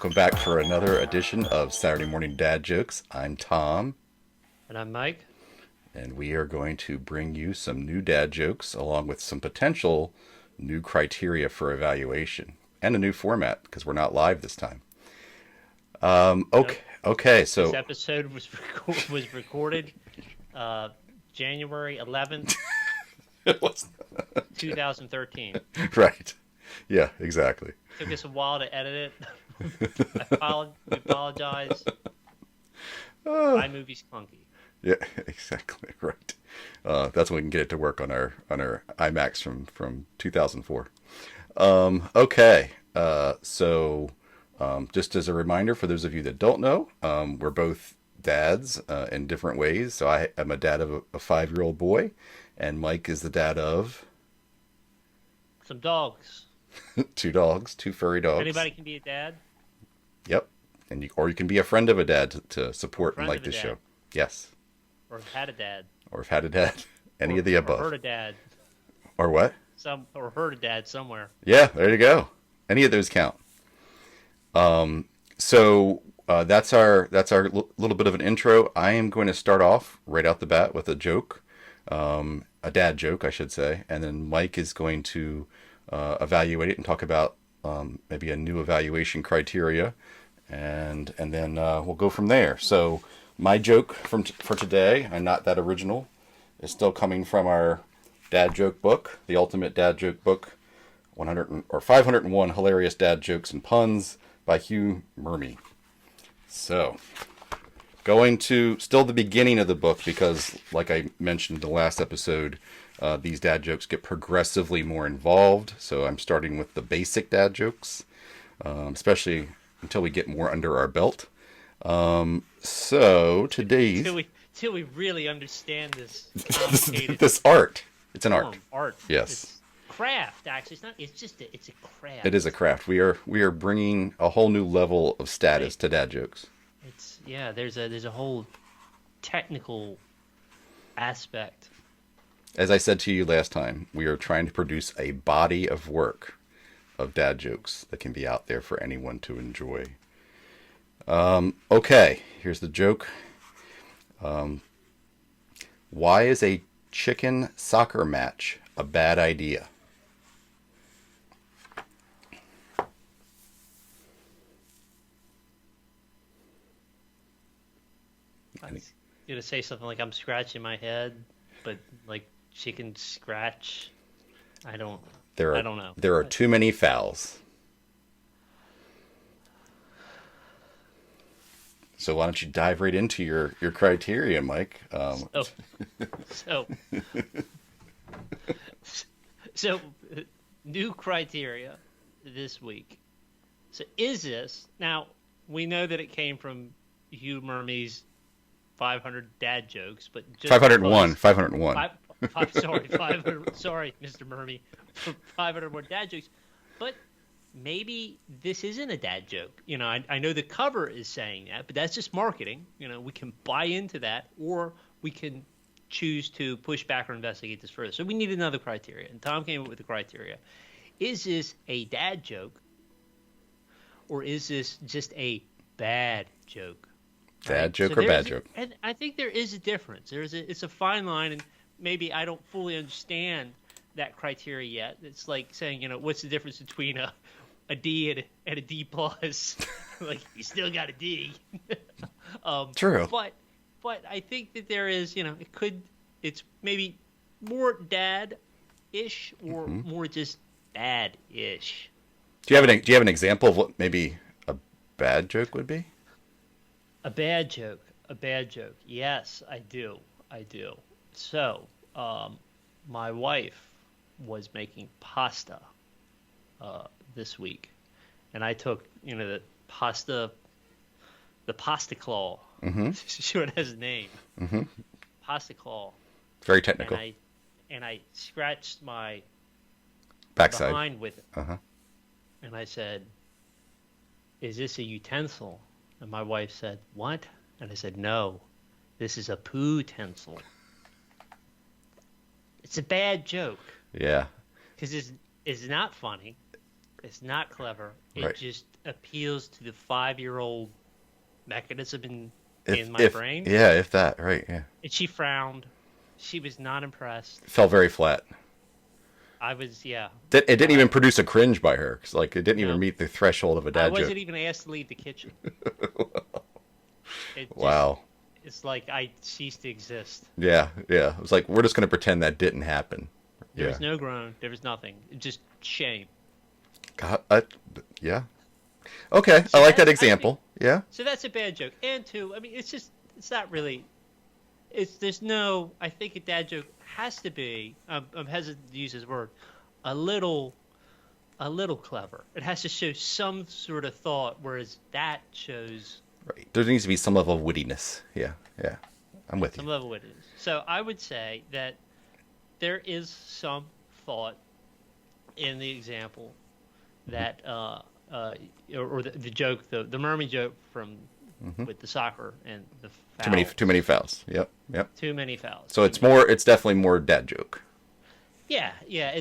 welcome back for another edition of Saturday Morning Dad Jokes. I'm Tom, And I'm Mike. and we are going to bring you some new dad jokes along with some potential new criteria for evaluation and a new format because we're not live this time. Nope. Okay, This so episode was recorded uh, January 11th, it was 2013. right. Yeah, exactly. Took us a while to edit it. We apologize. iMovie's clunky. Yeah, exactly right. That's when we can get it to work on our iMacs from 2004. Okay, just as a reminder for those of you that don't know, we're both dads in different ways. So I am a dad of a 5-year-old boy, and Mike is the dad of Some dogs. 2 dogs, 2 furry dogs. Anybody can be a dad. Yep, or you can be a friend of a dad to support and Friend like of a this dad. show. Yes, Or have had a dad. or have had a dad. Any Or, of the or above. heard a dad. Or what? Or heard a dad somewhere. Yeah, there you go. Any of those count. That's our little bit of an intro. I am going to start off right out the bat with a joke, a dad joke, I should say, and then Mike is going to evaluate it and talk about maybe a new evaluation criteria, and then we'll go from there. So my joke for today, I'm not that original, is still coming from our dad joke book, the ultimate dad joke book. 501 hilarious dad jokes and puns by Hugh Murmy. So, going to still the beginning of the book because, like I mentioned in the last episode, these dad jokes get progressively more involved. So I'm starting with the basic dad jokes, especially until we get more under our belt. So today's Till we really understand this complicated this art. It's an art. art. Yes. It's craft, actually. It's not. It's just. It's a craft. It is a craft. We are bringing a whole new level of status to dad jokes. It's There's a whole technical aspect. As I said to you last time, we are trying to produce a body of work of dad jokes that can be out there for anyone to enjoy. Okay, here's the joke. Why is a chicken soccer match a bad idea? I was gonna say something like I'm scratching my head, but like chicken scratch. I don't. I don't know. There are too many fouls. So why don't you dive right into your criteria, Mike? So, so, so, new criteria this week. So, is this now? We know that it came from Hugh Murmy's 500 dad jokes, but just 501. 501. sorry, 500. Sorry, Mr. Murmy, for 500 more dad jokes. But maybe this isn't a dad joke. I know the cover is saying that, but that's just marketing. We can buy into that, or we can choose to push back or investigate this further. So we need another criteria. And Tom came up with the criteria. Is this a dad joke, or is this just a bad joke? Dad joke So or bad joke? And I think there is a difference. It's a fine line, and maybe I don't fully understand that criteria yet. It's like saying, what's the difference between a D and a D plus? Like, you still got a D. True. But I think that there is, it's maybe more dad-ish or more just bad-ish. Do you have an example of what maybe a bad joke would be? A bad joke. Yes, I do. So, my wife was making pasta this week, and I took the pasta claw. Mm-hmm. Sure, it has a name. Mm-hmm. Pasta claw. Very technical. And I scratched my Backside. behind with it, Uh-huh. and I said, "Is this a utensil?" And my wife said, "What?" And I said, "No, this is a poo-tensile." It's a bad joke. Yeah. Because it's not funny. It's not clever. It Right. just appeals to the 5-year-old mechanism If in my if brain. yeah, if that, right? Yeah, And she frowned. She was not impressed. fell very flat. I was, yeah. It didn't Uh, even produce a cringe by her. 'Cause, like, it didn't even no, meet the threshold of a I dad joke. wasn't even asked to leave the kitchen. It just, Wow. it's like I ceased to exist. Yeah, yeah. It was like we're just gonna pretend that didn't happen. There Yeah. was no groan. There was nothing. Just shame. God, yeah. Okay, I So like that that's, I think, example. Yeah. so that's a bad joke. And two, I mean, it's just, it's not really. There's no. I think a dad joke has to be. I'm hesitant to use his word. A little, a little clever. It has to show some sort of thought, whereas that shows Right. There needs to be some level of wittiness. Yeah, yeah. I'm with you. some level of it is. So I would say that there is some thought in the example that, or the joke, the mermaid joke from Hmm. with the soccer and the Too many fouls. fouls. Yep, yep. Too many fouls. So Too it's many. more. It's definitely more dad joke. Yeah, yeah.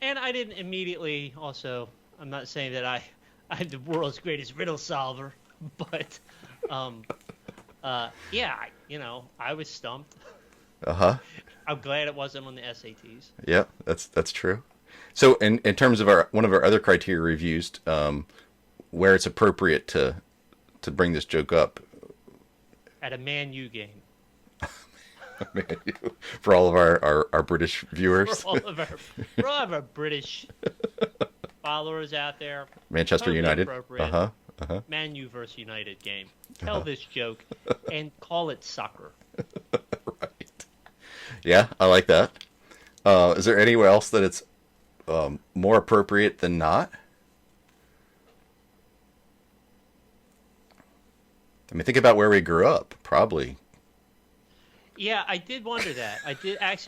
And I didn't immediately also. I'm not saying that I'm the world's greatest riddle solver, but, yeah. I was stumped. Uh huh. I'm glad it wasn't on the SATs. Yeah, that's true. So in terms of our one of our other criteria reviews, where it's appropriate to bring this joke up, At a Man U game. for all of our British viewers, For all of our British followers out there, Manchester totally United. appropriate. Uh huh. Man U versus United game. Tell this joke and call it soccer. Right. Yeah, I like that. Is there anywhere else that it's more appropriate than not? I mean, think about where we grew up. Probably. Yeah, I did wonder that. I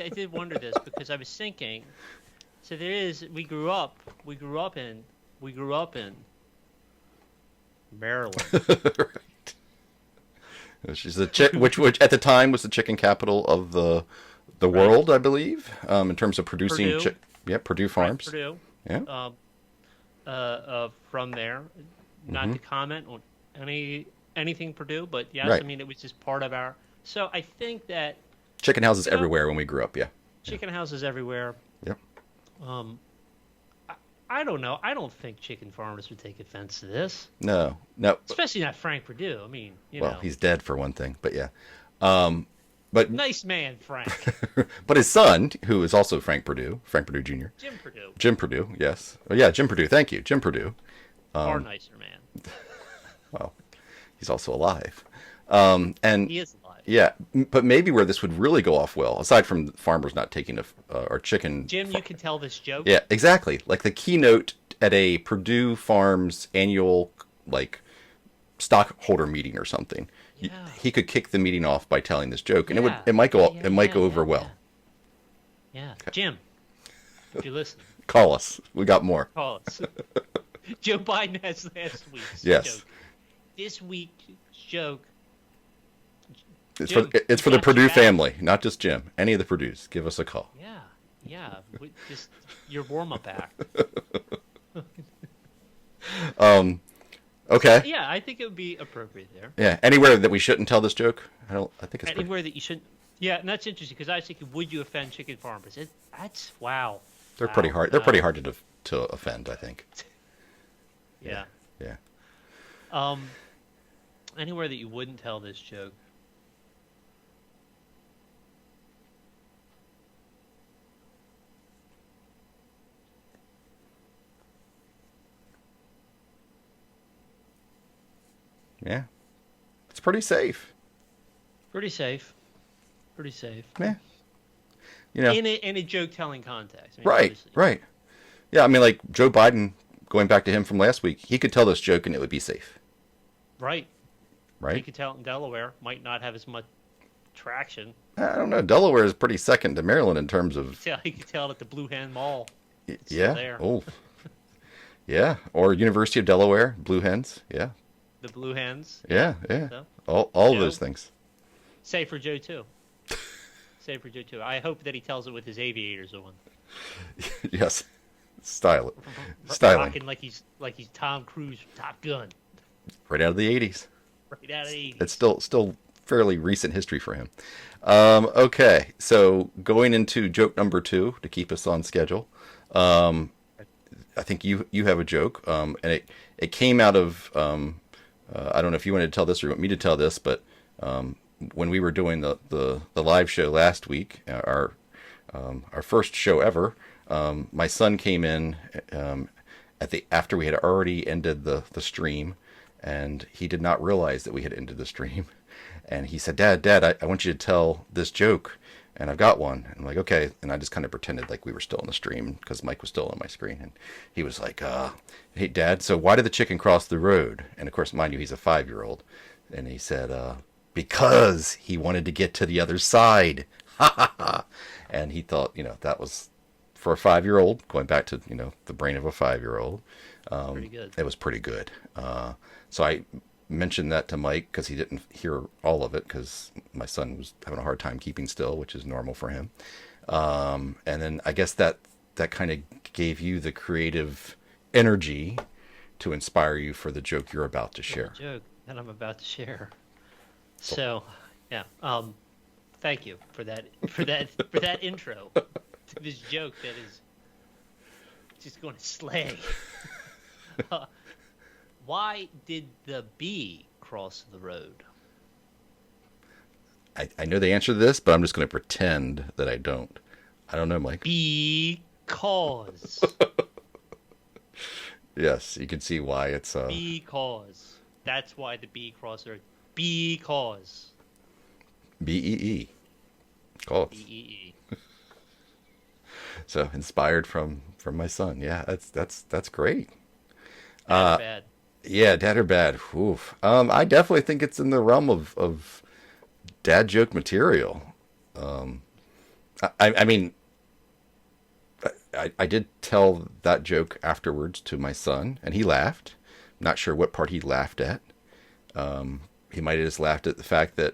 did wonder this because I was thinking. So there is. We grew up in Maryland. Right. She's which at the time was the chicken capital of the Right. world, I believe, in terms of producing. Purdue. Yeah, Purdue Right, Farms. Purdue. Yeah. From there, not Hmm. to comment on anything Purdue, but yes, Right. I mean it was just part of our. So I think that Chicken houses you know, everywhere when we grew up. Yeah. chicken houses everywhere. Yep. Um, I don't know. I don't think chicken farmers would take offense to this, No. No. especially not Frank Purdue. I mean, Well, he's dead for one thing, but yeah. But nice man, Frank. but his son, who is also Frank Purdue Jr., Jim Purdue, Jim Purdue, yes. Oh, yeah, Jim Purdue. Thank you, Jim Purdue. far nicer man. Well, he's also alive. And He is alive. yeah, but maybe where this would really go off well, aside from farmers not taking our chicken. Jim, you can tell this joke. Yeah, exactly. Like the keynote at a Purdue Farms annual like stockholder meeting or something. Yeah. He could kick the meeting off by telling this joke, and Yeah. it might go Yeah, it might yeah, go over yeah, well. Yeah. Jim, if you listen, Call us. We got more. call us. Joe Biden has last week's Yes. joke. This week's joke. It's Jim, it's we for the got you Purdue back. family, not just Jim. Any of the Purdues, give us a call. Yeah, yeah. Just your warm-up act. Okay. Yeah, I think it would be appropriate there. Yeah. Anywhere that we shouldn't tell this joke? I don't. I think it's pretty. Anywhere that you shouldn't. Yeah, and that's interesting because I was thinking, would you offend chicken farmers? That's wow. They're Wow. pretty hard. They're pretty hard to offend. I think. Yeah. Yeah. Anywhere that you wouldn't tell this joke. Yeah. It's pretty safe. Pretty safe. Pretty safe. Yeah. You know. In a joke telling context. I mean, Right. obviously. Right. Yeah. I mean, like Joe Biden. Going back to him from last week, he could tell this joke and it would be safe. Right. You Right. could tell it in Delaware. Might not have as much traction. I don't know. Delaware is pretty second to Maryland in terms of. You could tell it at the Blue Hen Mall. It's still Yeah. there. Oh. Yeah. Or University of Delaware, Blue Hens. Yeah. The Blue Hens. Yeah. Yeah. So, All of Joe? those things. Save for Joe too. Save for Joe too. I hope that he tells it with his aviators on. Yes. Styling. Styling. Rocking like he's Tom Cruise from Top Gun, Right out of the 80s. right out of the It's 80s. still fairly recent history for him. Okay, so going into joke number two to keep us on schedule. I think you have a joke, and it came out of I don't know if you wanted to tell this or you want me to tell this, but when we were doing the live show last week, our first show ever, my son came in at the after we had already ended the stream, and he did not realize that we had ended the stream, and he said, "Dad, I want you to tell this joke." And I've got one. And I'm like, okay. And I just kind of pretended like we were still on the stream because Mike was still on my screen. And he was like, hey, Dad, so why did the chicken cross the road? And of course, mind you, he's a 5-year-old. And he said, because he wanted to get to the other side. Ha ha ha. And he thought, that was for a 5-year-old, going back to, the brain of a 5-year-old. Pretty good. It was pretty good. So I mentioned that to Mike because he didn't hear all of it because my son was having a hard time keeping still, which is normal for him. And then I guess that kind of gave you the creative energy to inspire you for the joke you're about to share. The joke that I'm about to share. So, yeah. Thank you for that intro to this joke that is just going to slay. Why did the bee cross the road? I know the answer to this, but I'm just going to pretend that I don't. I don't know, Mike. Because. Yes, you can see why it's... Because. That's why the bee crossed the road. Because. BEE. Close. BEE. So inspired from my son. Yeah, that's great. Bad. Yeah, dad or bad. Oof. I definitely think it's in the realm of dad joke material. I mean, I did tell that joke afterwards to my son, and he laughed. Not sure what part he laughed at. He might have just laughed at the fact that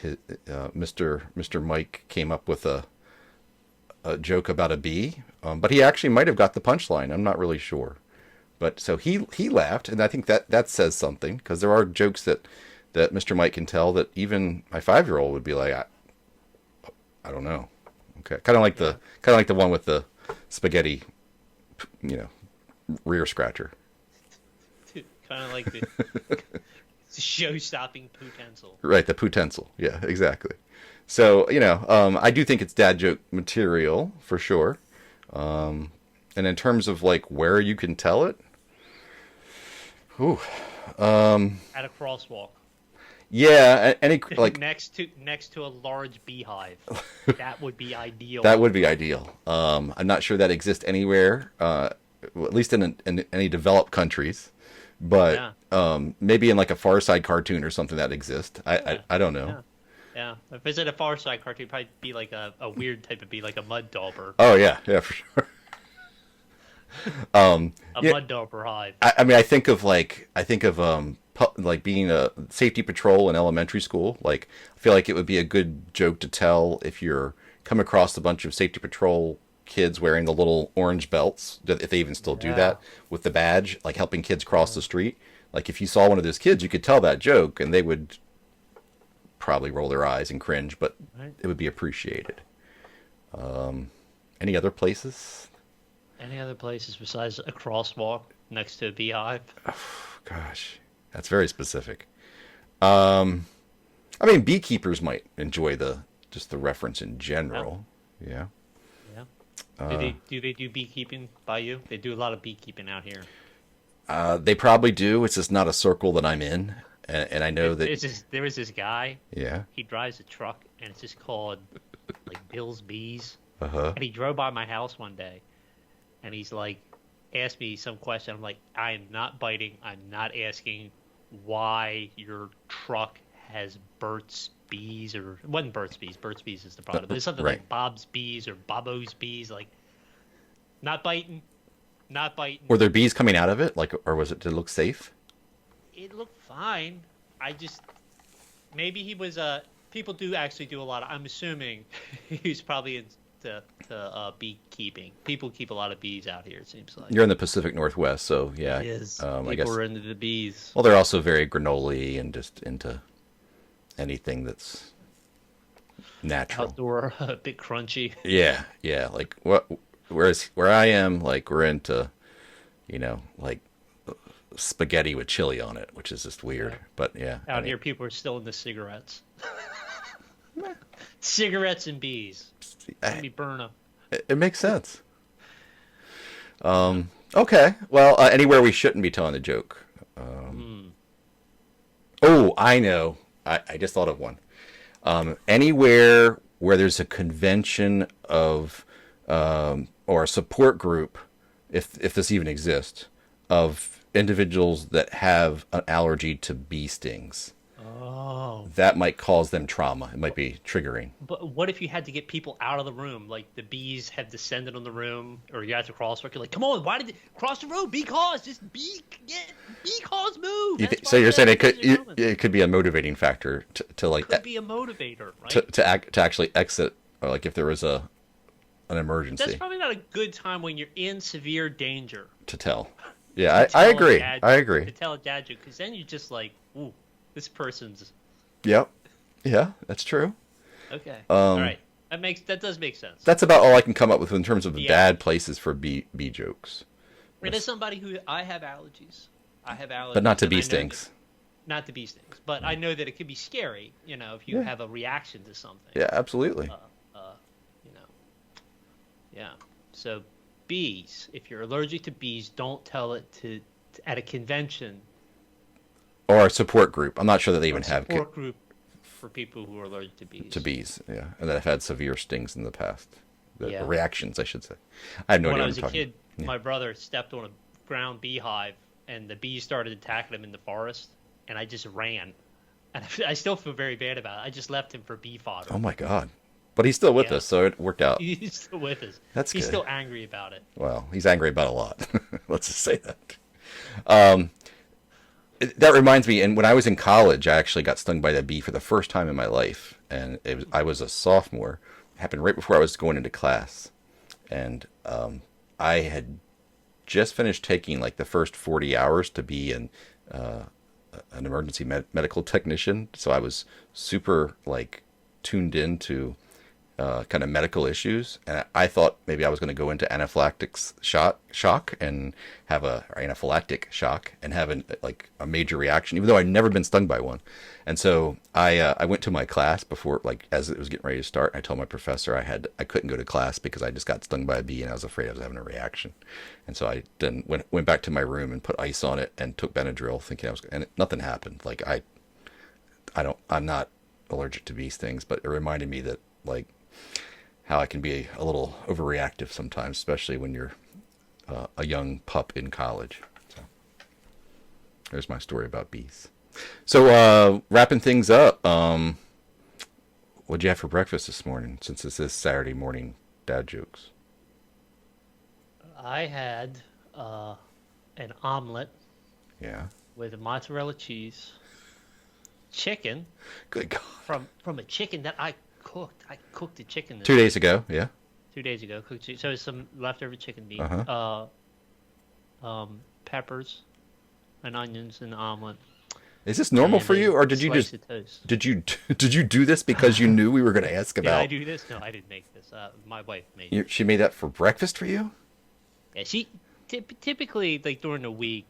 Mr. Mike came up with a joke about a bee, but he actually might have got the punchline. I'm not really sure. But so he laughed, and I think that says something because there are jokes that Mr. Mike can tell that even my 5-year-old would be like, I don't know. Okay, kind of like the one with the spaghetti, rear scratcher. Kind of like the show-stopping poo-tensel. Right, the poo-tensel. Yeah, exactly. So I do think it's dad joke material for sure. And in terms of like where you can tell it. Ooh. At a crosswalk. Yeah, any like next to a large beehive. That would be ideal. that would be ideal. I'm not sure that exists anywhere, at least in any developed countries, but maybe in like a Far Side cartoon or something that exists. I don't know. Yeah. If it's in a Far Side cartoon, it'd probably be like a weird type of bee, like a mud dauber. Oh yeah, for sure. Mud dauber hive. I mean, I think of like being a safety patrol in elementary school. Like, I feel like it would be a good joke to tell if you're come across a bunch of safety patrol kids wearing the little orange belts, if they even still do that, with the badge, like helping kids cross the street. Like, if you saw one of those kids, you could tell that joke, and they would probably roll their eyes and cringe, but it would be appreciated. Any other places? Any other places besides a crosswalk next to a beehive? Oh, gosh, that's very specific. I mean, beekeepers might enjoy the reference in general. Yeah. Do they do beekeeping by you? They do a lot of beekeeping out here. They probably do. It's just not a circle that I'm in, and I know that there is this guy. Yeah. He drives a truck, and it's just called like Bill's Bees. Uh-huh. And he drove by my house one day, and he's like, asked me some question. I'm like, I am not biting. I'm not asking why your truck has Burt's Bees, or it wasn't Burt's Bees. Burt's Bees is the product. But it's something like Bob's Bees or Bobo's Bees. Like, not biting. Not biting. Were there bees coming out of it? Like, or did it look safe? It looked fine. Maybe he was people do actually do a lot of, I'm assuming he was probably in beekeeping. People keep a lot of bees out here. It seems like You're in the Pacific Northwest, so it yeah. is. I People guess. are into the bees. Well, they're also very granola and just into anything that's natural. Outdoor, a bit crunchy. Yeah, yeah. Like what? Whereas where I am, like we're into, like spaghetti with chili on it, which is just weird. Yeah. But yeah, I Out mean, here, people are still into cigarettes. Cigarettes and bees. Let me burn them. it makes sense. Okay. Well, anywhere we shouldn't be telling a joke. Oh, I know. I just thought of one. Anywhere where there's a convention of or a support group, if this even exists, of individuals that have an allergy to bee stings, Oh. that might cause them trauma. It might be triggering. But what if you had to get people out of the room? Like the bees have descended on the room, or you have to cross. You're like, come on, why did they cross the road? Bee cause, just bee cause move. So you're saying it could be a motivating factor to like Could be a motivator, right? to actually exit, or like if there was an emergency. That's probably not a good time when you're in severe danger. To tell. Yeah, To I tell a agree. dad- I agree. To tell a dad joke, because then you're just like, ooh, this person's Yep. Yeah, that's true. okay. All right, that does make sense. That's about all I can come up with in terms of Yeah. bad places for bee jokes. It is somebody who I have allergies. But not to and I bee know stings. not to bee stings, but I know that it could be scary. If you Yeah. have a reaction to something. Yeah, absolutely. You know. Yeah. So bees. If you're allergic to bees, don't tell it to at a convention. Or a support group. I'm not sure that they even Or have support group for people who are allergic to bees. to bees. Yeah, and that have had severe stings in the past. Yeah. Reactions, I should say. I have no When idea I what was I'm a talking. kid, my brother stepped on a ground beehive, and the bees started attacking him in the forest, and I just ran. And I still feel very bad about it. I just left him for bee fodder. Oh my god! But he's still with Yeah. us, so it worked out. He's still with us. That's He's good. still angry about it. Well, he's angry about a lot. Let's just say that. That reminds me, and when I was in college, I actually got stung by that bee for the first time in my life, and I was a sophomore. It happened right before I was going into class, and I had just finished taking like the first 40 hours to be an emergency medical technician, so I was super like tuned into kind of medical issues, and I thought maybe I was going to go into anaphylactic shock and have or anaphylactic shock and have like a major reaction, even though I'd never been stung by one. And so I went to my class before, like as it was getting ready to start. I told my professor I couldn't go to class because I just got stung by a bee and I was afraid I was having a reaction. And so I then went back to my room and put ice on it and took Benadryl, thinking and nothing happened. Like I'm not allergic to bee stings, but it reminded me that like how I can be a little overreactive sometimes, especially when you're a young pup in college. So there's my story about bees. So wrapping things up, what'd you have for breakfast this morning? Since this is Saturday morning dad jokes. I had an omelet Yeah. with mozzarella cheese, chicken Good God. from a chicken that I cooked. I cooked the chicken 2 days ago. Yeah. 2 days ago. Cooked so some leftover chicken meat, Uh-huh. peppers, and onions in the omelet. Is this normal and for a you, or did you slice just of toast. did you do this because you knew we were going to ask Did about? I do this? No, I didn't make this. My wife made it. She made that for breakfast for you? Yeah, she typically like during the week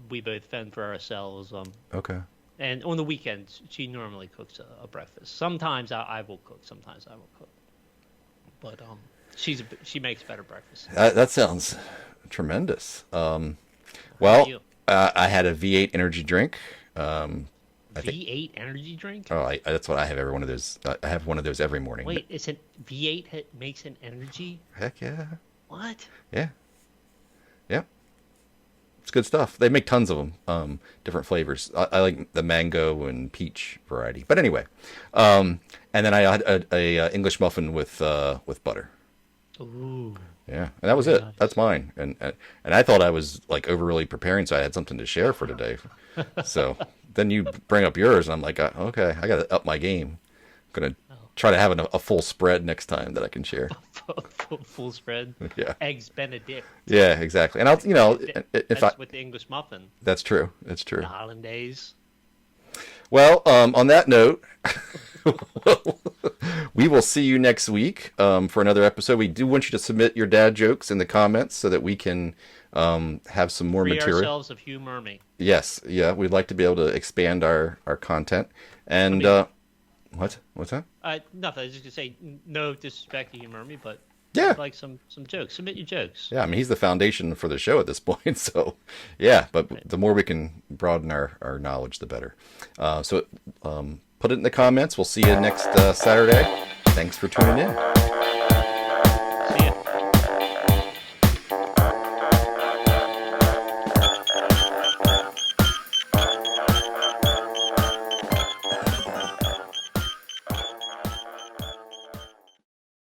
we both fend for ourselves. Okay. And on the weekends she normally cooks a breakfast. Sometimes I will cook. Sometimes I will cook. But she makes better breakfast. That sounds tremendous. How Well, about you? I had a V8 energy drink. I think. V8 energy drink? Oh, that's what I have. Every one of those. I have one of those every morning. Wait, it's an V8 makes an energy? Heck yeah. What? Yeah. Yep. It's good stuff. They make tons of them, different flavors. I like the mango and peach variety. But anyway, and then I had a English muffin with butter. Ooh. Yeah, and that was it. Nice. That's mine. And I thought I was like overly preparing, so I had something to share for today. So then you bring up yours, and I'm like, okay, I got to up my game. I'm gonna try to have a full spread next time that I can share. Full spread. Yeah. Eggs Benedict. Yeah, exactly. And I'll, if That's I, with the English muffin. that's true. It's true. The hollandaise. Well, on that note, we will see you next week for another episode. We do want you to submit your dad jokes in the comments so that we can have some more Free material. ourselves of Hugh Murmy. Yes, yeah, we'd like to be able to expand our content. And what's that? Nothing. I was just gonna say no disrespect to Hugh Murmy, but Yeah. I'd like some jokes. Submit your jokes. Yeah, I mean, he's the foundation for the show at this point. So, yeah, but the more we can broaden our knowledge, the better. So put it in the comments. We'll see you next Saturday. Thanks for tuning in.